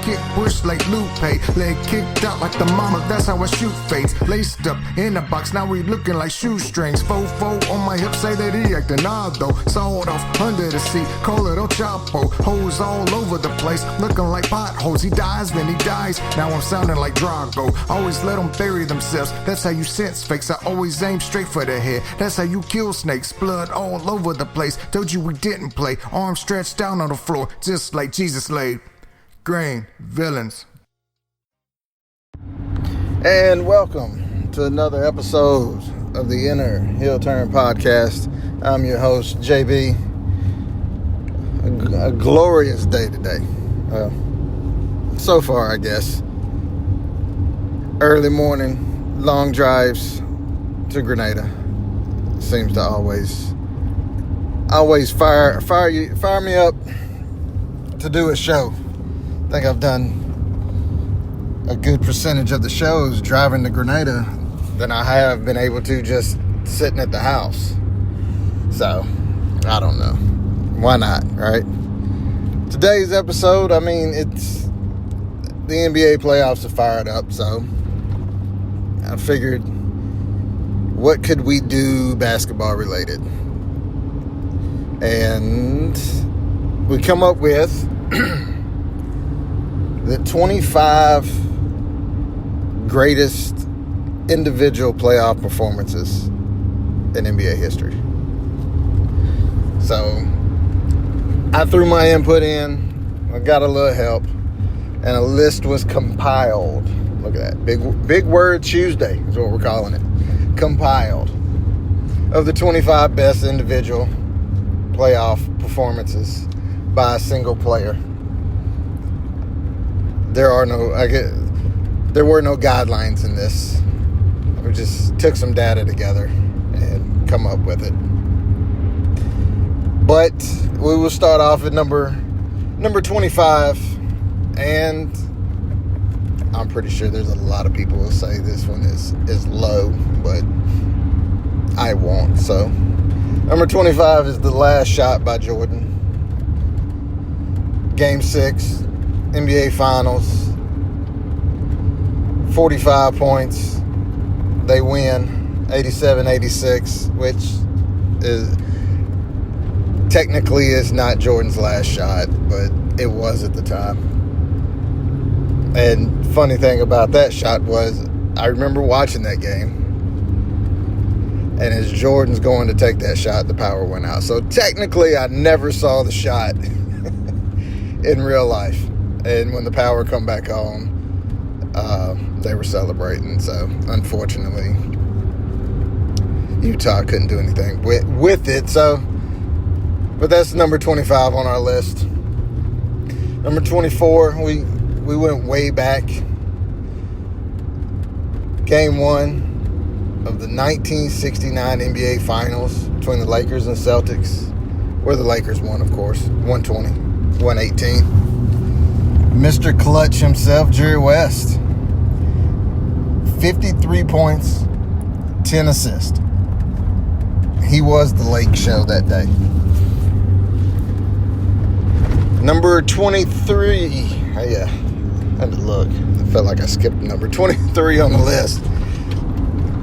kick push like Lupe. Leg kicked out like the mama, that's how I shoot fades. Laced up in the box, now we looking like shoestrings. Fofo on my hip, say that he acting odd though. Sawed off under the seat, call it El Chapo. Hoes all over the place, looking like potholes. He dies, then he dies, now I'm sounding like Drago. Always let them bury themselves, that's how you sense fakes. I always aim straight for the head, that's how you kill snakes. Blood all over the place, told you we didn't play. Arms stretched down on the floor, just like Jesus laid. Green villains. And welcome to another episode of the Inner Heel Turn Podcast. I'm your host, JB. A glorious day today. So far, I guess. Early morning, long drives to Grenada. Seems to always fire me up to do a show. I think I've done a good percentage of the shows driving to Grenada than I have been able to just sitting at the house. So, I don't know. Why not, right? Today's episode, it's the NBA playoffs are fired up, so I figured, what could we do basketball related? And we come up with the 25 greatest individual playoff performances in NBA history. So I threw my input in, I got a little help, and a list was compiled. Look at that. Big word Tuesday is what we're calling it. Compiled. Of the 25 best individual playoff performances by a single player. There were no guidelines in this. We just took some data together and come up with it. But we will start off at number 25, and I'm pretty sure there's a lot of people who say this one is low, but I won't. So number 25 is The Last Shot by Jordan. Game 6, NBA Finals, 45 points. They win 87-86, which is technically is not Jordan's last shot, but it was at the time. And funny thing about that shot was, I remember watching that game, and as Jordan's going to take that shot, the power went out. So technically, I never saw the shot in real life. And when the power come back on, they were celebrating. So unfortunately, Utah couldn't do anything with it. So, but that's number 25 on our list. Number 24, we went way back. Game 1 of the 1969 NBA Finals between the Lakers and Celtics, where the Lakers won, of course, 120-118. Mr. Clutch himself, Jerry West, 53 points, 10 assists. He was the Lake Show that day. Number 23, I had to look. I felt like I skipped number 23 on the list.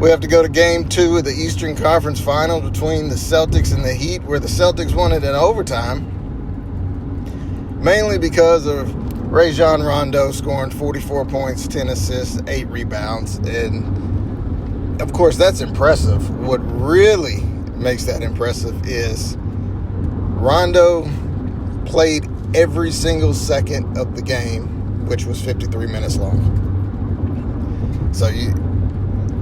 We have to go to Game 2 of the Eastern Conference Finals between the Celtics and the Heat, where the Celtics won it in overtime, mainly because of Rajon Rondo scoring 44 points, 10 assists, 8 rebounds, and of course that's impressive. What really makes that impressive is Rondo played every single second of the game, which was 53 minutes long. So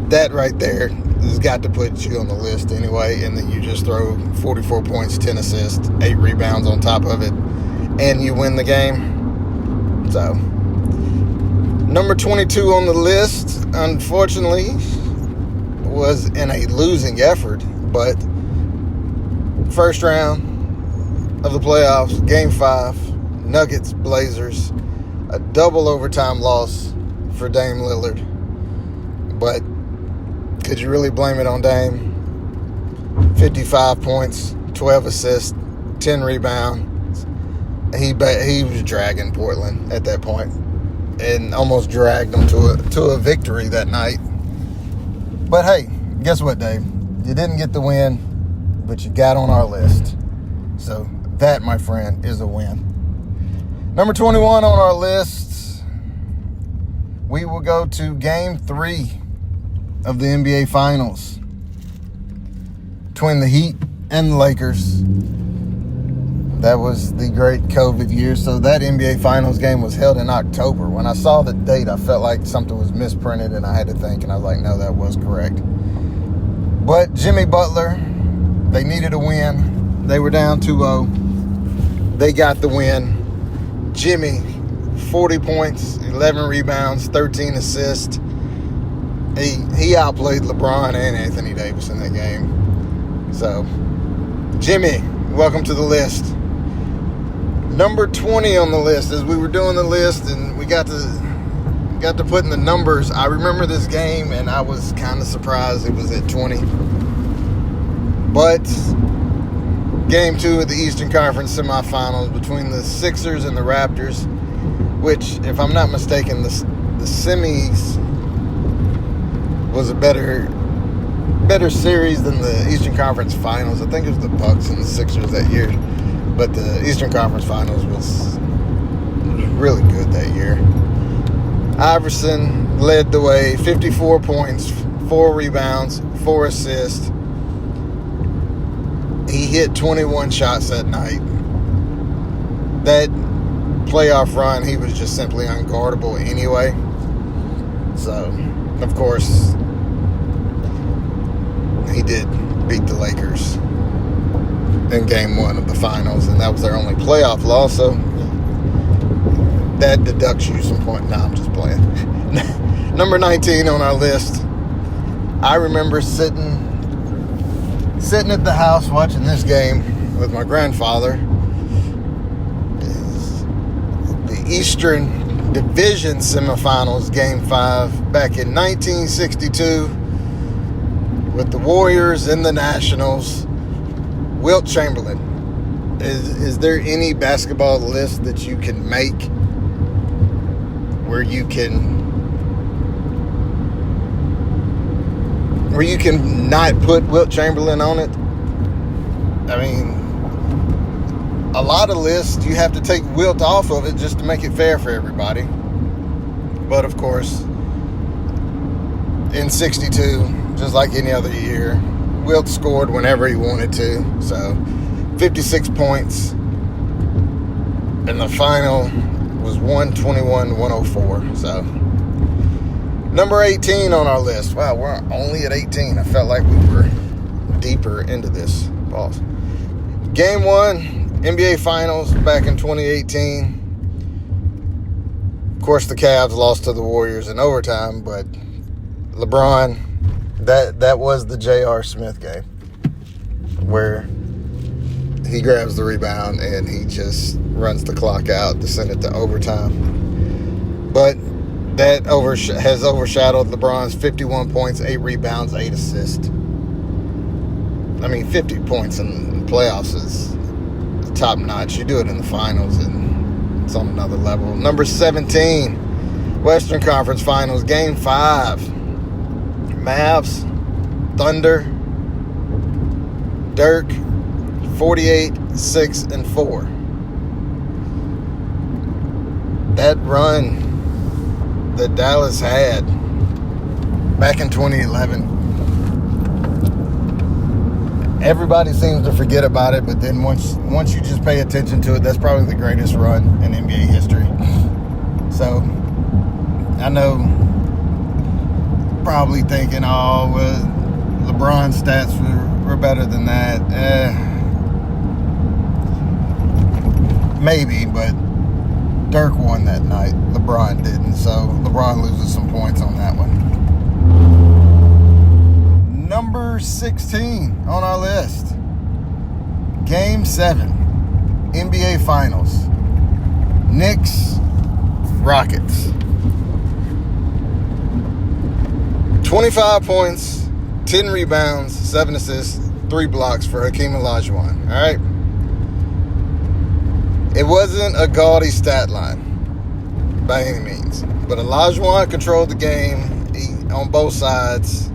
that right there has got to put you on the list anyway, and then you just throw 44 points, 10 assists, 8 rebounds on top of it, and you win the game. So, number 22 on the list, unfortunately, was in a losing effort, but first round of the playoffs, Game 5, Nuggets, Blazers, a double overtime loss for Dame Lillard. But could you really blame it on Dame? 55 points, 12 assists, 10 rebounds. He was dragging Portland at that point. and almost dragged them to a victory that night. But hey, guess what, Dave? You didn't get the win, but you got on our list. So that, my friend, is a win. Number 21 on our list, we will go to Game 3 of the NBA Finals between the Heat and the Lakers. That was the great COVID year. So that NBA Finals game was held in October. When I saw the date, I felt like something was misprinted, and I had to think, and I was like, no, that was correct. But Jimmy Butler, they needed a win. They were down 2-0. They got the win. Jimmy, 40 points, 11 rebounds, 13 assists. He outplayed LeBron and Anthony Davis in that game. So, Jimmy, welcome to the list. Number 20 on the list. As we were doing the list and we got to putting the numbers, I remember this game and I was kind of surprised it was at 20. But Game 2 of the Eastern Conference semifinals between the Sixers and the Raptors, which, if I'm not mistaken, the semis was a better series than the Eastern Conference Finals. I think it was the Bucks and the Sixers that year, but the Eastern Conference Finals was really good that year. Iverson led the way, 54 points, 4 rebounds, 4 assists. He hit 21 shots that night. That playoff run, he was just simply unguardable anyway. So, of course, he did beat the Lakers in Game 1 of the finals, and that was their only playoff loss, so that deducts you some points. Nah, I'm just playing. Number 19 on our list. I remember sitting at the house watching this game with my grandfather. The Eastern Division semifinals, Game 5, back in 1962, with the Warriors and the Nationals. Wilt Chamberlain. Is there any basketball list that you can make where you can not put Wilt Chamberlain on it? I mean, a lot of lists you have to take Wilt off of it just to make it fair for everybody. But of course, in 62, just like any other year, Wilt scored whenever he wanted to. So 56 points, and the final was 121-104. So number 18 on our list. Wow, we're only at 18. I felt like we were deeper into this. Pause. Game 1, NBA Finals back in 2018. Of course, the Cavs lost to the Warriors in overtime, but LeBron, that was the J.R. Smith game where he grabs the rebound and he just runs the clock out to send it to overtime. But that has overshadowed LeBron's 51 points, 8 rebounds, 8 assists. I mean, 50 points in the playoffs is top notch. You do it in the finals and it's on another level. Number 17, Western Conference Finals, Game 5. Mavs, Thunder, Dirk, 48, 6, and 4. That run that Dallas had back in 2011, everybody seems to forget about it, but then once you just pay attention to it, that's probably the greatest run in NBA history. So I know, probably thinking, oh, well, LeBron's stats were better than that. Maybe, but Dirk won that night. LeBron didn't, so LeBron loses some points on that one. Number 16 on our list. Game 7, NBA Finals. Knicks, Rockets. 25 points, 10 rebounds, 7 assists, 3 blocks for Hakeem Olajuwon. All right? It wasn't a gaudy stat line. by any means. But Olajuwon controlled the game on both sides,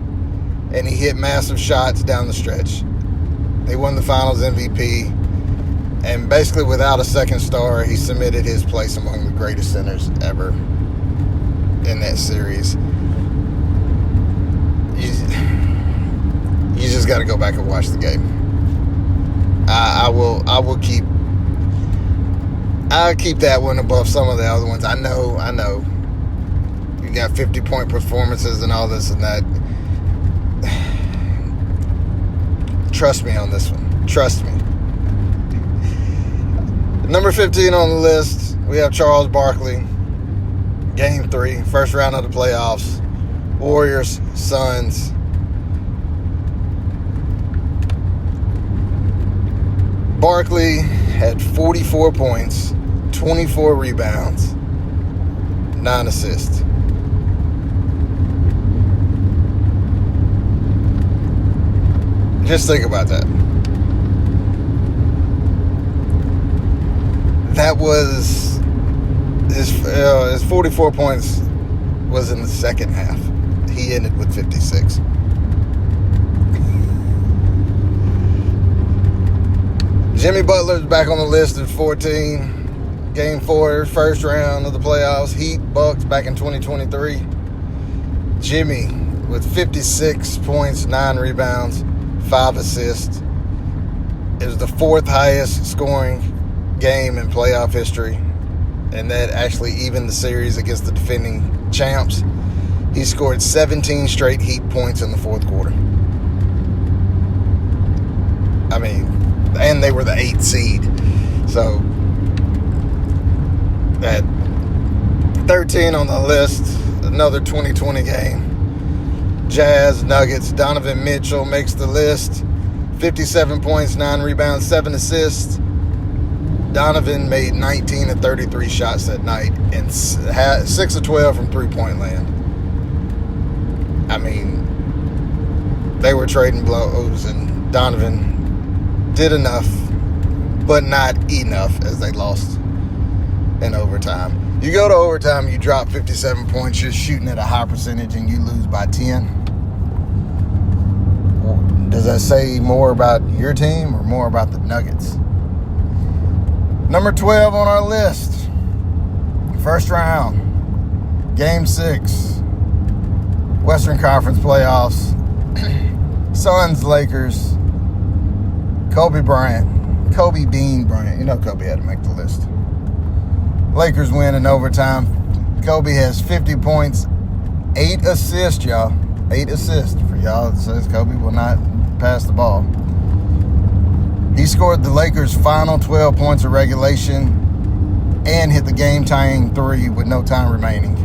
and he hit massive shots down the stretch. They won the Finals MVP, and basically without a second star, he cemented his place among the greatest centers ever in that series. You just got to go back and watch the game. I'll keep that one above some of the other ones. I know. You got 50-point performances and all this and that. Trust me on this one. Trust me. Number 15 on the list, we have Charles Barkley. Game 3, first round of the playoffs. Warriors, Suns. Barkley had 44 points, 24 rebounds, 9 assists. Just think about that. That was his 44 points was in the second half. He ended with 56. Jimmy Butler's back on the list at 14. Game 4, first round of the playoffs. Heat, Bucks back in 2023. Jimmy with 56 points, 9 rebounds, 5 assists. It was the 4th highest scoring game in playoff history, and that actually evened the series against the defending champs. He scored 17 straight Heat points in the 4th quarter. I mean, and they were the 8th seed. So, at 13 on the list, another 2020 game. Jazz, Nuggets, Donovan Mitchell makes the list. 57 points, 9 rebounds, 7 assists. Donovan made 19 of 33 shots that night and had 6 of 12 from three-point land. I mean, they were trading blows, and Donovan did enough, but not enough, as they lost in overtime. You go to overtime, you drop 57 points, you're shooting at a high percentage, and you lose by 10. Does that say more about your team or more about the Nuggets? Number 12 on our list. First round. Game 6. Western Conference playoffs. Suns, Lakers. Kobe Bean Bryant. You know Kobe had to make the list. Lakers win in overtime. Kobe has 50 points, 8 assists, y'all. 8 assists for y'all. It says Kobe will not pass the ball. He scored the Lakers' final 12 points of regulation and hit the game-tying 3 with no time remaining.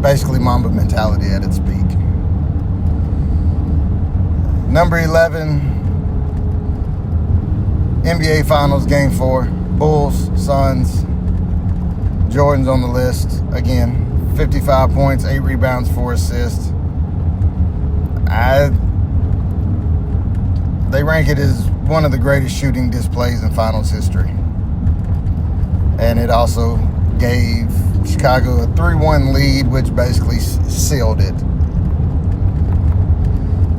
Basically, Mamba mentality at its peak. Number 11, NBA Finals, Game 4. Bulls, Suns. Jordan's on the list. Again, 55 points, 8 rebounds, 4 assists. They rank it as one of the greatest shooting displays in Finals history. And it also gave Chicago a 3-1 lead, which basically sealed it.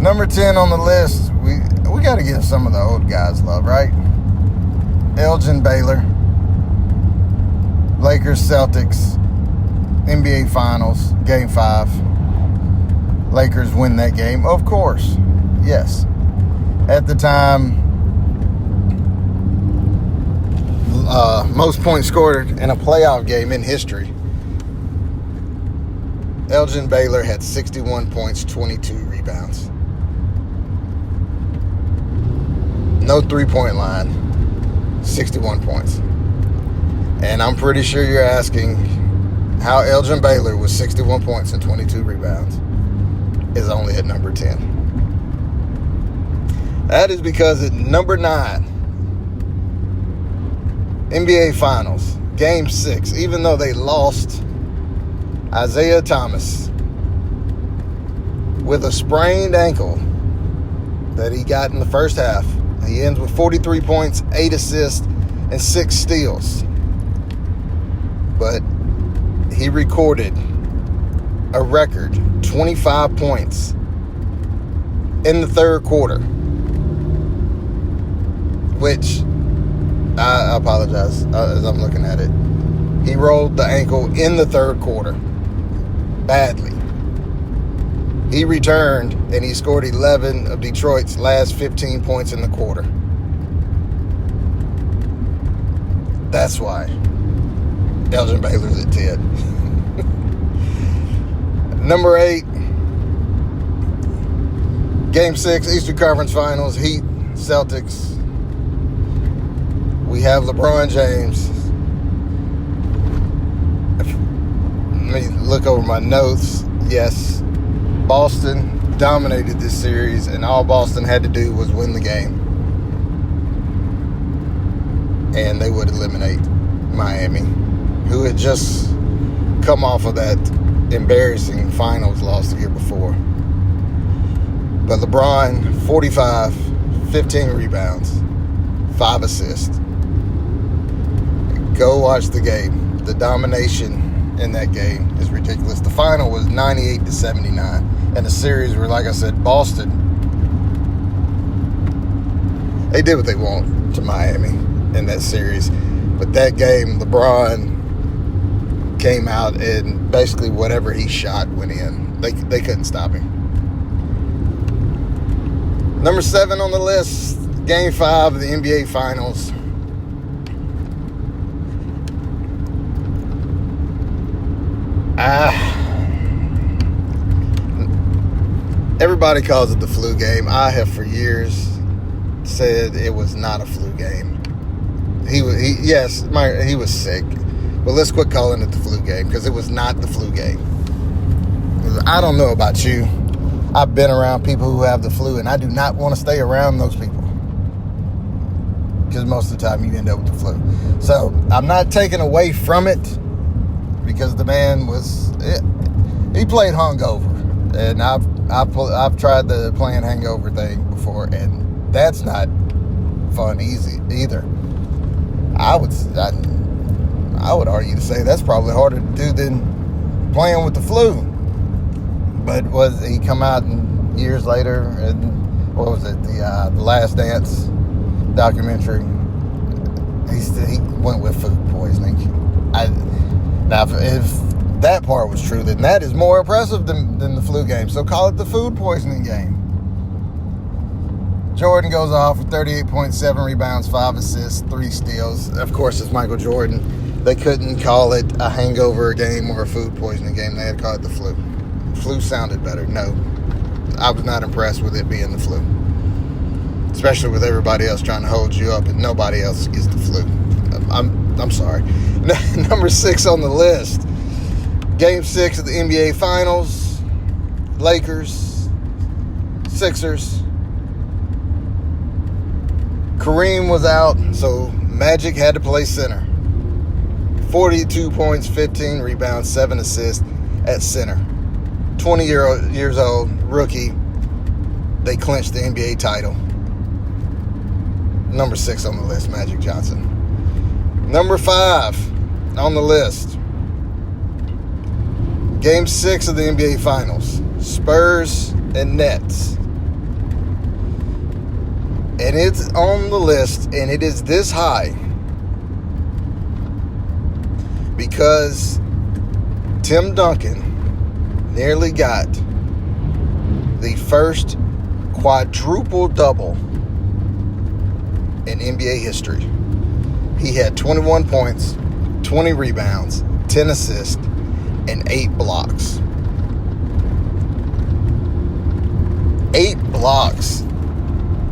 Number 10 on the list, we got to give some of the old guys love, right? Elgin Baylor, Lakers, Celtics, NBA Finals, Game 5. Lakers win that game, of course. Yes. At the time, most points scored in a playoff game in history. Elgin Baylor had 61 points, 22 rebounds. No three-point line, 61 points. And I'm pretty sure you're asking how Elgin Baylor with 61 points and 22 rebounds is only at number 10. That is because at number 9, NBA Finals, Game 6, even though they lost Isaiah Thomas with a sprained ankle that he got in the first half. He ends with 43 points, 8 assists, and 6 steals. but he recorded a record 25 points in the third quarter, which I apologize as I'm looking at it. He rolled the ankle in the third quarter badly. He returned and he scored 11 of Detroit's last 15 points in the quarter. That's why Elgin Baylor's at 10. Number 8, Game 6, Eastern Conference Finals, Heat, Celtics. We have LeBron James. Let me look over my notes. Yes, Boston dominated this series, and all Boston had to do was win the game, and they would eliminate Miami, who had just come off of that embarrassing finals loss the year before. But LeBron, 45, 15 rebounds, 5 assists. Go watch the game. The domination in that game is ridiculous. The final was 98-79, and the series were, like I said, Boston, they did what they want to Miami in that series. But that game, LeBron came out and basically whatever he shot went in. They couldn't stop him. Number 7 on the list, Game 5 of the NBA Finals. Everybody calls it the flu game. I have for years said it was not a flu game. He was sick, but let's quit calling it the flu game because it was not the flu game. I don't know about you. I've been around people who have the flu, and I do not want to stay around those people because most of the time you end up with the flu. So I'm not taking away from it because the man he played hungover, and I've tried the playing hangover thing before, and that's not fun either. I would argue to say that's probably harder to do than playing with the flu. But he come out years later, and what was it, the Last Dance documentary? He went with food poisoning. Now, if that part was true, then that is more impressive than the flu game. So call it the food poisoning game. Jordan goes off with 38.7 rebounds, 5 assists, 3 steals. Of course, it's Michael Jordan. They couldn't call it a hangover game or a food poisoning game. They had to call it the flu. Flu sounded better. No, I was not impressed with it being the flu. Especially with everybody else trying to hold you up and nobody else gets the flu. I'm sorry. Number 6 on the list. Game 6 of the NBA Finals. Lakers. Sixers. Kareem was out, so Magic had to play center. 42 points, 15 rebounds, 7 assists at center. 20 years old, rookie. They clinched the NBA title. Number 6 on the list, Magic Johnson. Number 5 on the list. Game 6 of the NBA Finals. Spurs and Nets. And it's on the list, and it is this high because Tim Duncan nearly got the first quadruple double in NBA history. He had 21 points, 20 rebounds, 10 assists, and 8 blocks. 8 blocks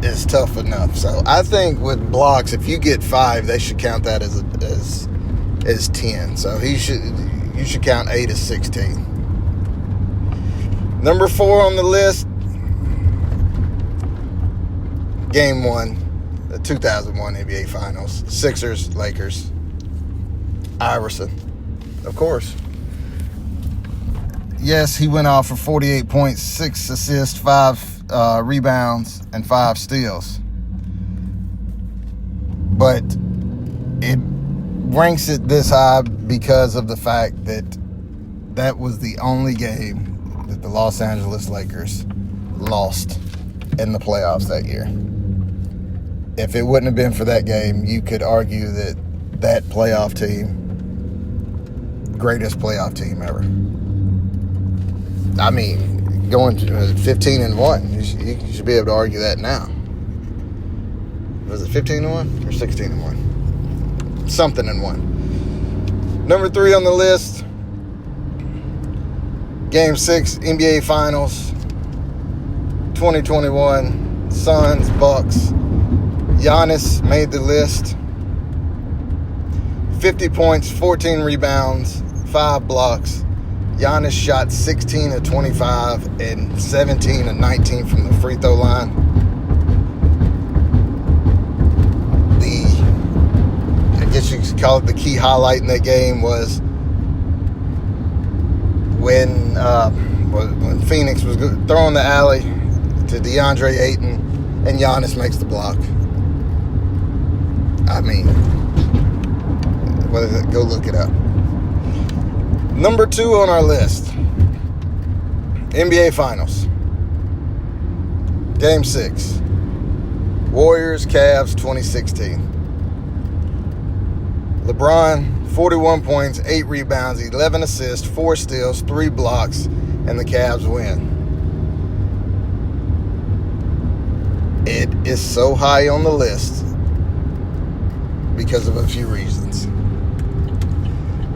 is tough enough. So I think with blocks, if you get 5, they should count that as 10. So you should count 8 as 16. Number 4 on the list, Game 1, the 2001 NBA Finals, Sixers, Lakers. Iverson, of course. Yes, he went off for 48 points, 6 assists, 5 rebounds, and 5 steals. But ranks it this high because of the fact that that was the only game that the Los Angeles Lakers lost in the playoffs that year. If it wouldn't have been for that game, you could argue that that playoff team, greatest playoff team ever. I mean, going to 15-1, you should be able to argue that now. Was it 15-1 or 16-1? Something in one. Number 3 on the list, Game 6 NBA Finals 2021, Suns, Bucks. Giannis made the list. 50 points, 14 rebounds, 5 blocks. Giannis shot 16 of 25 and 17 of 19 from the free throw line. I guess you could call it the key highlight in that game was when Phoenix was throwing the alley to DeAndre Ayton and Giannis makes the block. I mean, go look it up. Number 2 on our list, NBA Finals. Game 6. Warriors, Cavs, 2016. LeBron, 41 points, 8 rebounds, 11 assists, 4 steals, 3 blocks, and the Cavs win. It is so high on the list because of a few reasons.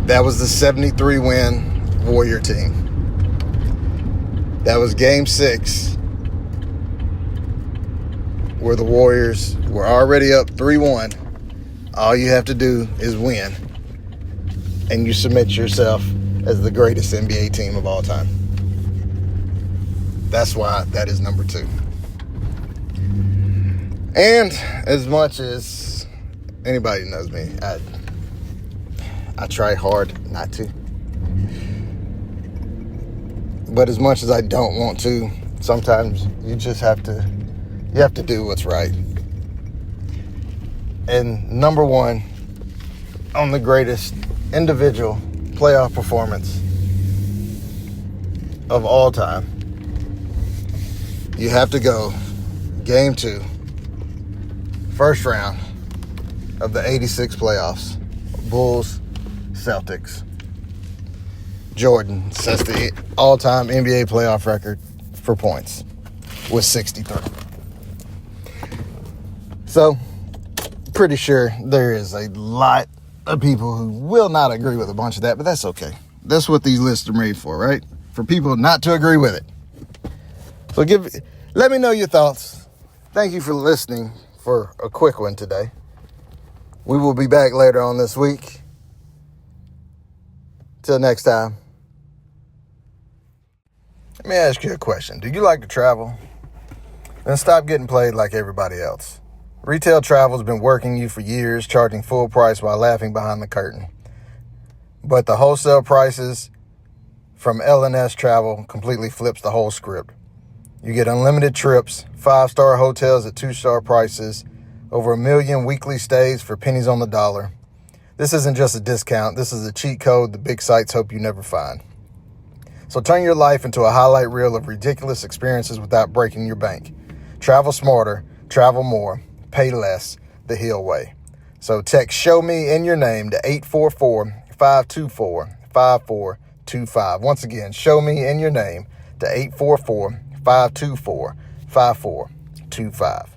That was the 73-win Warrior team. That was Game 6, where the Warriors were already up 3-1. All you have to do is win, and you submit yourself as the greatest NBA team of all time. That's why that is number 2. And as much as anybody knows me, I try hard not to. But as much as I don't want to, sometimes you just have to do what's right. And number 1 on the greatest individual playoff performance of all time, you have to go Game 2, first round of the 86 playoffs. Bulls, Celtics. Jordan sets the all-time NBA playoff record for points with 63. So, pretty sure there is a lot of people who will not agree with a bunch of that, but that's okay. That's what these lists are made for, right? For people not to agree with it. So let me know your thoughts. Thank you for listening for a quick one today. We will be back later on this week. Till next time. Let me ask you a question. Do you like to travel? Then stop getting played like everybody else. Retail travel has been working you for years, charging full price while laughing behind the curtain. But the wholesale prices from L&S Travel completely flips the whole script. You get unlimited trips, 5-star hotels at 2-star prices, over 1 million weekly stays for pennies on the dollar. This isn't just a discount. This is a cheat code the big sites hope you never find. So turn your life into a highlight reel of ridiculous experiences without breaking your bank. Travel smarter, travel more, pay less, the Hill way. So text "Show Me" in your name to 844-524-5425. Once again, "Show Me" in your name to 844-524-5425.